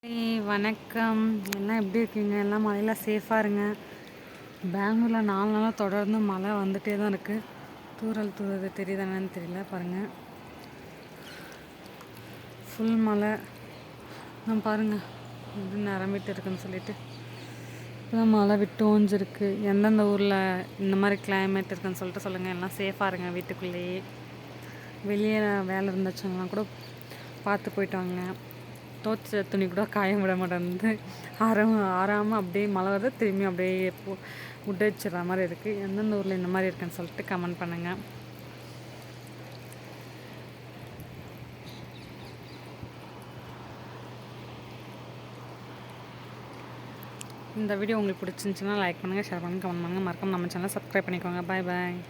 வணக்கம். எல்லாம் எப்படி இருக்கீங்க? எல்லாம் மழையில் சேஃபாக இருங்க. பெங்களூரில் 4 நாளாக தொடர்ந்து மழை வந்துகிட்டே தான் இருக்குது. தூறல் தூறது தெரியுதானு தெரியல, பாருங்கள். ஃபுல் மழை நான் பாருங்கள் எப்படி நிரம்பிட்டு இருக்குன்னு சொல்லிட்டு. இப்போதான் மழை விட்டு ஓஞ்சிருக்கு. எந்தெந்த ஊரில் இந்த மாதிரி கிளைமேட் இருக்குன்னு சொல்லிட்டு சொல்லுங்கள். எல்லாம் சேஃபாக இருங்க. வீட்டுக்குள்ளேயே வெளியே வேலை இருந்துச்சுன்னா கூட பார்த்து போயிட்டு வாங்க. துவைச்ச துணி கூட காய விட மாட்டேங்குது. ஆறாமல் அப்படியே மழை வருது, திரும்பி அப்படியே விட்டு வச்சிடுற மாதிரி இருக்குது. எந்தெந்த ஊரில் இந்த மாதிரி இருக்குன்னு சொல்லிட்டு கமெண்ட் பண்ணுங்கள். இந்த வீடியோ உங்களுக்கு பிடிச்சிருந்துச்சுன்னா லைக் பண்ணுங்கள், ஷேர் பண்ணுங்கள், கமெண்ட் பண்ணுங்கள். மறக்காம நம்ம சேனலை சப்ஸ்கிரைப் பண்ணிக்கோங்க. பாய் பாய்.